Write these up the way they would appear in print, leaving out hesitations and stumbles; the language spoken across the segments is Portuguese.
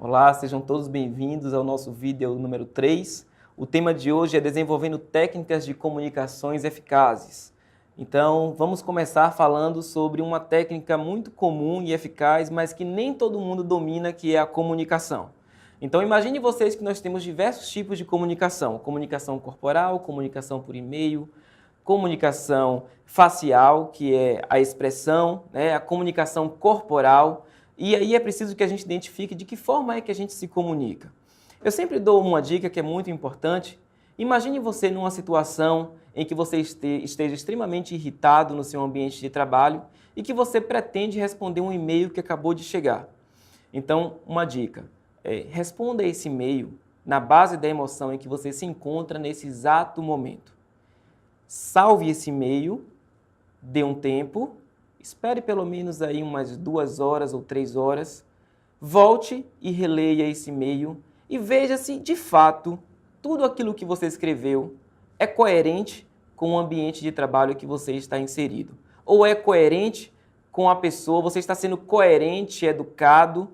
Olá, sejam todos bem-vindos ao nosso vídeo número 3. O tema de hoje é desenvolvendo técnicas de comunicações eficazes. Então, vamos começar falando sobre uma técnica muito comum e eficaz, mas que nem todo mundo domina, que é a comunicação. Então, imagine vocês que nós temos diversos tipos de comunicação. Comunicação corporal, comunicação por e-mail, comunicação facial, que é a expressão, a comunicação corporal. E aí é preciso que a gente identifique de que forma é que a gente se comunica. Eu sempre dou uma dica que é muito importante. Imagine você numa situação em que você esteja extremamente irritado no seu ambiente de trabalho e que você pretende responder um e-mail que acabou de chegar. Então, uma dica, responda esse e-mail na base da emoção em que você se encontra nesse exato momento. Salve esse e-mail, dê um tempo, espere pelo menos aí umas 2 horas ou 3 horas, volte e releia esse e-mail e veja se, de fato, tudo aquilo que você escreveu é coerente com o ambiente de trabalho que você está inserido. Ou é coerente com a pessoa, você está sendo coerente, educado,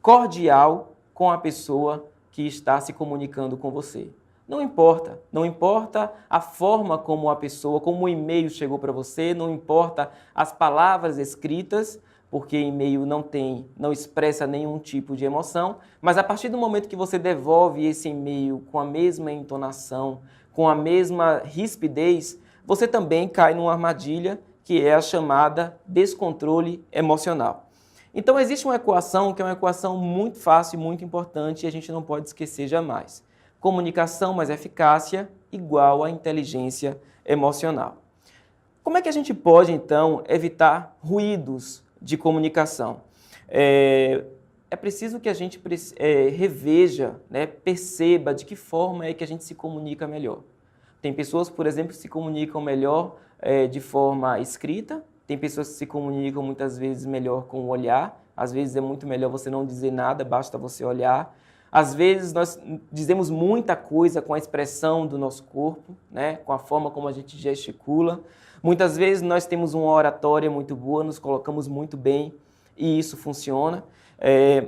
cordial com a pessoa que está se comunicando com você. Não importa a forma como a pessoa, como o e-mail chegou para você, não importa as palavras escritas, porque e-mail não expressa nenhum tipo de emoção, mas a partir do momento que você devolve esse e-mail com a mesma entonação, com a mesma rispidez, você também cai numa armadilha que é a chamada descontrole emocional. Então existe uma equação que é uma equação muito fácil e muito importante e a gente não pode esquecer jamais. Comunicação mais eficácia igual a inteligência emocional. Como é que a gente pode, então, evitar ruídos de comunicação? É preciso que a gente reveja, perceba de que forma é que a gente se comunica melhor. Tem pessoas, por exemplo, que se comunicam melhor de forma escrita, tem pessoas que se comunicam muitas vezes melhor com o olhar, às vezes é muito melhor você não dizer nada, basta você olhar. Às vezes nós dizemos muita coisa com a expressão do nosso corpo, com a forma como a gente gesticula. Muitas vezes nós temos uma oratória muito boa, nos colocamos muito bem e isso funciona.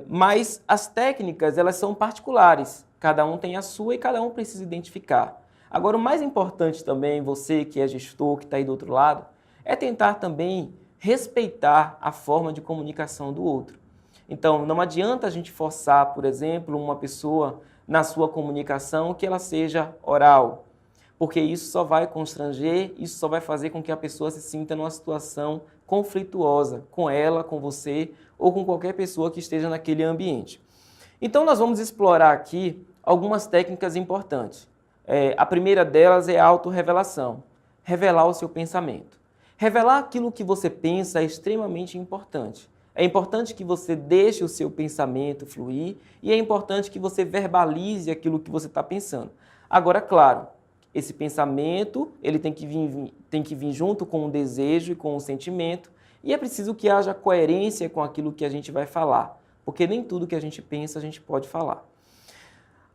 Mas as técnicas, elas são particulares. Cada um tem a sua e cada um precisa identificar. Agora, o mais importante também, você que é gestor, que está aí do outro lado, é tentar também respeitar a forma de comunicação do outro. Então, não adianta a gente forçar, por exemplo, uma pessoa na sua comunicação que ela seja oral, porque isso só vai constranger, isso só vai fazer com que a pessoa se sinta numa situação conflituosa com ela, com você ou com qualquer pessoa que esteja naquele ambiente. Então, nós vamos explorar aqui algumas técnicas importantes. A primeira delas é a autorrevelação, revelar o seu pensamento. Revelar aquilo que você pensa é extremamente importante. É importante que você deixe o seu pensamento fluir e é importante que você verbalize aquilo que você está pensando. Agora, claro, esse pensamento ele tem que vir junto com o desejo e com o sentimento e é preciso que haja coerência com aquilo que a gente vai falar, porque nem tudo que a gente pensa a gente pode falar.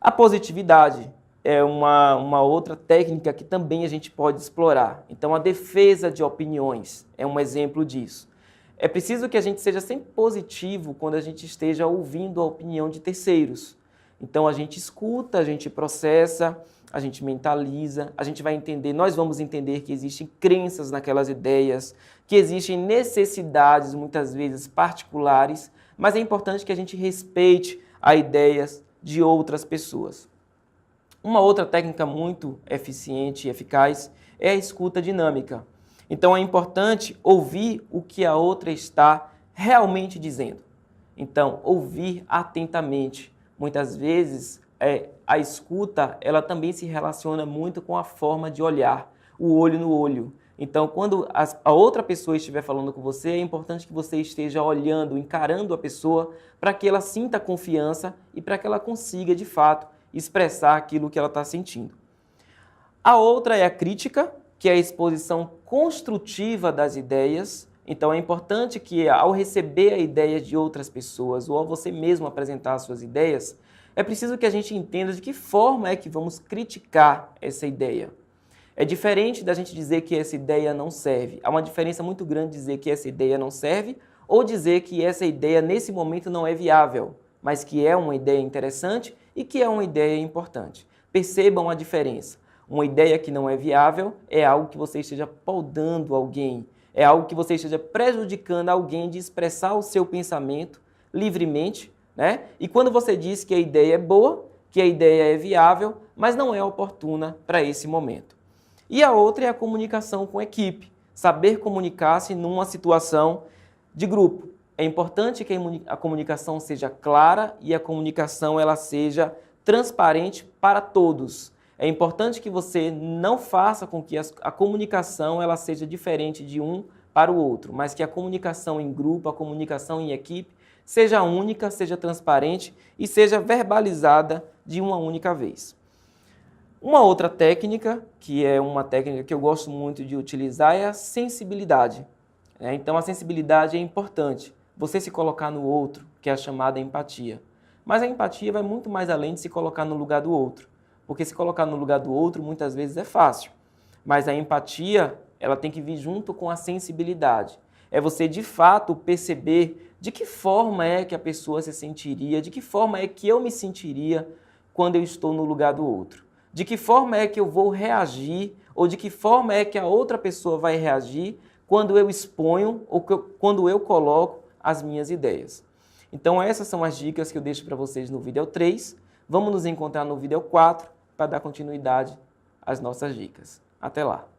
A positividade é uma outra técnica que também a gente pode explorar. Então, a defesa de opiniões é um exemplo disso. É preciso que a gente seja sempre positivo quando a gente esteja ouvindo a opinião de terceiros. Então, a gente escuta, a gente processa, a gente mentaliza, a gente vai entender, nós vamos entender que existem crenças naquelas ideias, que existem necessidades, muitas vezes particulares, mas é importante que a gente respeite as ideias de outras pessoas. Uma outra técnica muito eficiente e eficaz é a escuta dinâmica. Então, é importante ouvir o que a outra está realmente dizendo. Então, ouvir atentamente. Muitas vezes, a escuta ela também se relaciona muito com a forma de olhar, o olho no olho. Então, quando a outra pessoa estiver falando com você, é importante que você esteja olhando, encarando a pessoa, para que ela sinta confiança e para que ela consiga, de fato, expressar aquilo que ela está sentindo. A outra é a crítica, que é a exposição construtiva das ideias. Então, é importante que, ao receber a ideia de outras pessoas ou ao você mesmo apresentar as suas ideias, é preciso que a gente entenda de que forma é que vamos criticar essa ideia. É diferente da gente dizer que essa ideia não serve. Há uma diferença muito grande dizer que essa ideia não serve ou dizer que essa ideia nesse momento não é viável, mas que é uma ideia interessante e que é uma ideia importante. Percebam a diferença. Uma ideia que não é viável é algo que você esteja podando alguém, é algo que você esteja prejudicando alguém de expressar o seu pensamento livremente, né? E quando você diz que a ideia é boa, que a ideia é viável, mas não é oportuna para esse momento. E a outra é a comunicação com equipe, saber comunicar-se numa situação de grupo. É importante que a comunicação seja clara e a comunicação ela seja transparente para todos. É importante que você não faça com que a comunicação ela seja diferente de um para o outro, mas que a comunicação em grupo, a comunicação em equipe, seja única, seja transparente e seja verbalizada de uma única vez. Uma outra técnica, que é uma técnica que eu gosto muito de utilizar, é a sensibilidade. Então, a sensibilidade é importante. Você se colocar no outro, que é a chamada empatia. Mas a empatia vai muito mais além de se colocar no lugar do outro. Porque se colocar no lugar do outro, muitas vezes é fácil. Mas a empatia, ela tem que vir junto com a sensibilidade. É você, de fato, perceber de que forma é que a pessoa se sentiria, de que forma é que eu me sentiria quando eu estou no lugar do outro. De que forma é que eu vou reagir ou de que forma é que a outra pessoa vai reagir quando eu exponho ou quando eu coloco as minhas ideias. Então essas são as dicas que eu deixo para vocês no vídeo 3. Vamos nos encontrar no vídeo 4 para dar continuidade às nossas dicas. Até lá!